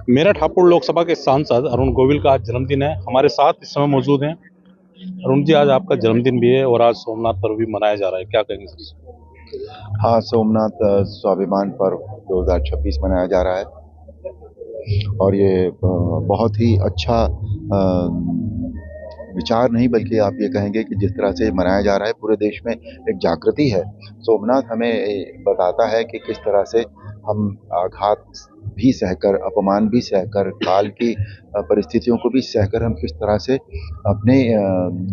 मेरठ हापुड़ लोकसभा के सांसद अरुण गोविल का आज जन्मदिन है। हमारे साथ इस समय मौजूद हैं। अरुण जी, आज आपका जन्मदिन भी है और आज सोमनाथ पर्व भी मनाया जा रहा है, क्या कहेंगे सर? हाँ, सोमनाथ स्वाभिमान पर्व 2026 मनाया जा रहा है और ये बहुत ही अच्छा विचार नहीं, बल्कि आप ये कहेंगे कि जिस तरह से मनाया जा रहा है पूरे देश में एक जागृति है। सोमनाथ हमें बताता है कि किस तरह से हम आघात भी सहकर, अपमान भी सहकर, काल की परिस्थितियों को भी सहकर हम किस तरह से अपने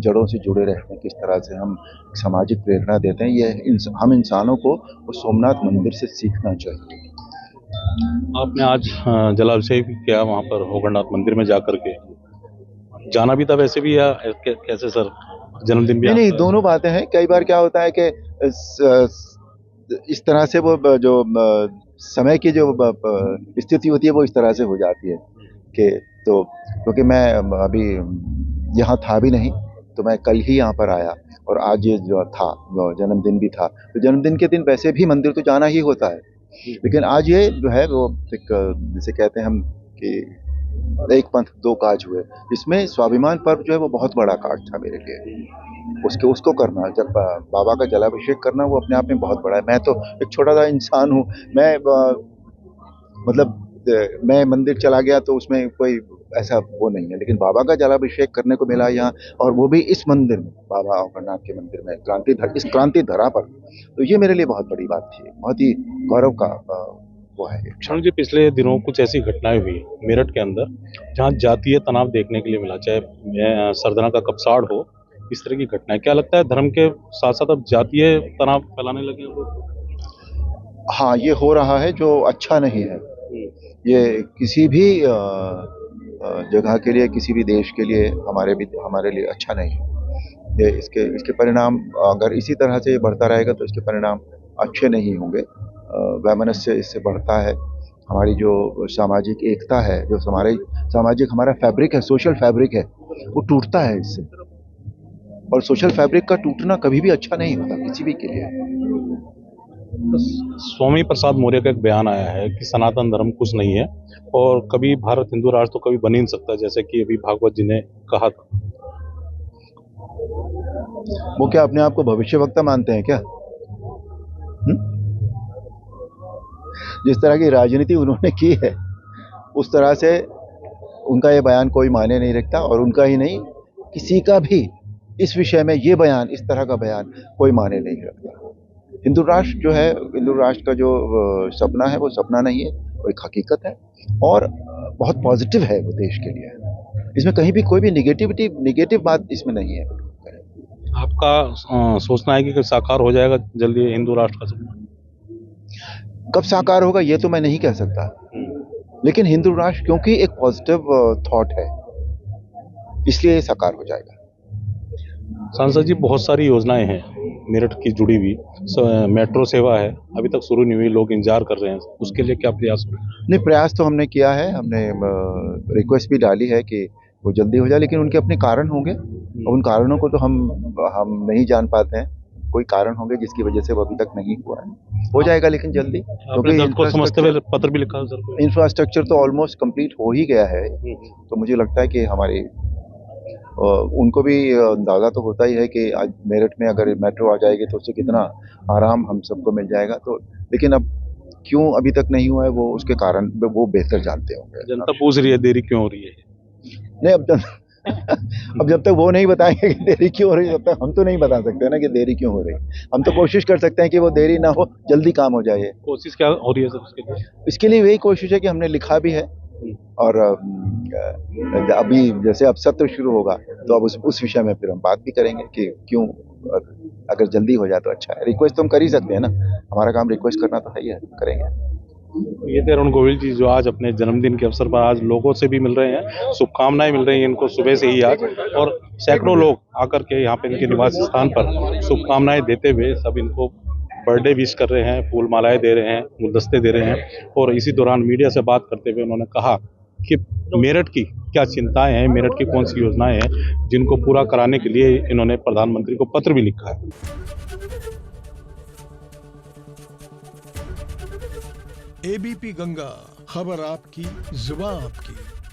जड़ों से जुड़े रहते हैं, किस तरह से हम सामाजिक प्रेरणा देते हैं। ये हम इंसानों को उस सोमनाथ मंदिर से सीखना चाहिए। आपने आज जलाभिषेक भी किया वहाँ पर होगरनाथ मंदिर में जाकर के, जाना भी था वैसे भी या कैसे सर? जन्मदिन भी नहीं, आपका? दोनों बातें हैं। कई बार क्या होता है कि इस तरह से वो जो समय की जो स्थिति होती है वो इस तरह से हो जाती है कि तो क्योंकि मैं अभी यहाँ था भी नहीं, तो मैं कल ही यहाँ पर आया और आज ये जो था वो जन्मदिन भी था, तो जन्मदिन के दिन वैसे भी मंदिर तो जाना ही होता है, लेकिन आज ये जो है वो एक जिसे कहते हैं हम कि एक पंथ दो काज हुए। इसमें स्वाभिमान पर्व जो है वो बहुत बड़ा काज था मेरे लिए। उसको करना, जब बाबा का जलाभिषेक करना, वो अपने आप में बहुत बड़ा है। मैं तो एक छोटा सा इंसान हूँ। मतलब मैं मंदिर चला गया तो उसमें कोई ऐसा वो नहीं है, लेकिन बाबा का जलाभिषेक करने को मिला यहाँ, और वो भी इस मंदिर में, बाबा अमरनाथ के मंदिर में, इस क्रांति धरा पर, तो ये मेरे लिए बहुत बड़ी बात थी। बहुत ही गौरव का वो है। क्षण जी, पिछले दिनों कुछ ऐसी घटनाएं हुई मेरठ के अंदर जहां जातीय तनाव देखने के लिए मिला, चाहे सरदना का कपसाड़ हो, इस तरह की घटनाएं। क्या लगता है धर्म के साथ साथ अब जातीय तनाव फैलाने लगे हैं लोग? हाँ, ये हो रहा है जो अच्छा नहीं है। ये किसी भी जगह के लिए, किसी भी देश के लिए, हमारे लिए अच्छा नहीं है। ये इसके परिणाम अगर इसी तरह से ये बढ़ता रहेगा तो इसके परिणाम अच्छे नहीं होंगे। वैमनस्य इससे बढ़ता है। हमारी जो सामाजिक एकता है, जो हमारा फैब्रिक है, सोशल फैब्रिक है, वो टूटता है इससे। और सोशल फैब्रिक का टूटना कभी भी अच्छा नहीं होता किसी भी के लिए। स्वामी प्रसाद मौर्य का एक बयान आया है कि सनातन धर्म कुछ नहीं है और कभी भारत हिंदू राष्ट्र तो कभी बन ही नहीं सकता, जैसे कि अभी भागवत जी ने कहा था। वो क्या अपने आप को भविष्यवक्ता मानते हैं क्या? जिस तरह की राजनीति उन्होंने की है, उस तरह से उनका ये बयान कोई मायने नहीं रखता, और उनका ही नहीं, किसी का भी इस विषय में ये बयान, इस तरह का बयान कोई मायने नहीं रखता। हिंदू राष्ट्र जो है, हिंदू राष्ट्र का जो सपना है, वो सपना नहीं है, वो एक हकीकत है, और बहुत पॉजिटिव है वो देश के लिए। इसमें कहीं भी कोई भी निगेटिव बात इसमें नहीं है। आपका सोचना है कि साकार हो जाएगा जल्दी हिंदू राष्ट्र का सपना? कब साकार होगा ये तो मैं नहीं कह सकता, लेकिन हिंदू राष्ट्र क्योंकि एक पॉजिटिव थॉट है, इसलिए साकार हो जाएगा। सांसद जी, बहुत सारी योजनाएं हैं मेरठ की जुड़ी हुई। मेट्रो सेवा है, अभी तक शुरू नहीं हुई, लोग इंतजार कर रहे हैं, उसके लिए क्या प्रयास हो? नहीं, प्रयास तो हमने किया है, हमने रिक्वेस्ट भी डाली है कि वो जल्दी हो जाए, लेकिन उनके अपने कारण होंगे, और उन कारणों को तो हम नहीं जान पाते हैं। कोई कारण होंगे जिसकी वजह से वो अभी तक नहीं हुआ है। हो जाएगा लेकिन जल्दी, क्योंकि समझते हुए पत्र भी लिखा है सर को। इंफ्रास्ट्रक्चर तो ऑलमोस्ट कंप्लीट हो ही गया है। तो मुझे लगता है कि उनको भी अंदाज़ा तो होता ही है कि आज मेरठ में अगर मेट्रो आ जाएगी तो उससे कितना आराम हम सबको मिल जाएगा। तो लेकिन अब क्यों अभी तक नहीं हुआ है, वो उसके कारण वो बेहतर जानते होंगे। जनता पूछ रही है देरी क्यों हो रही है? नहीं, अब जब तक वो नहीं बताएंगे कि देरी क्यों हो रही है, तब तक हम तो नहीं बता सकते ना कि देरी क्यों हो रही है। हम तो कोशिश कर सकते हैं कि वो देरी ना हो, जल्दी काम हो जाए। कोशिश क्या हो रही है सर इसके लिए वही कोशिश है कि हमने लिखा भी है, और अभी जैसे अब सत्र शुरू होगा तो अब उस विषय में फिर हम बात भी करेंगे कि क्यों, अगर जल्दी हो जाए तो अच्छा है। रिक्वेस्ट तो हम कर ही सकते हैं ना, हमारा काम रिक्वेस्ट करना तो है ही है, करेंगे। ये थे अरुण गोविल जी, जो आज अपने जन्मदिन के अवसर पर आज लोगों से भी मिल रहे हैं, शुभकामनाएं मिल रही हैं इनको सुबह से ही आज, और सैकड़ों लोग आकर के यहाँ पे इनके निवास स्थान पर शुभकामनाएं देते हुए सब इनको बर्थडे विश कर रहे हैं, फूल मालाएं दे रहे हैं, गुलदस्ते दे रहे हैं। और इसी दौरान मीडिया से बात करते हुए उन्होंने कहा कि मेरठ की क्या चिंताएं हैं, मेरठ की कौन सी योजनाएं हैं जिनको पूरा कराने के लिए इन्होंने प्रधानमंत्री को पत्र भी लिखा है। एबीपी गंगा, खबर आपकी, जुबान आपकी।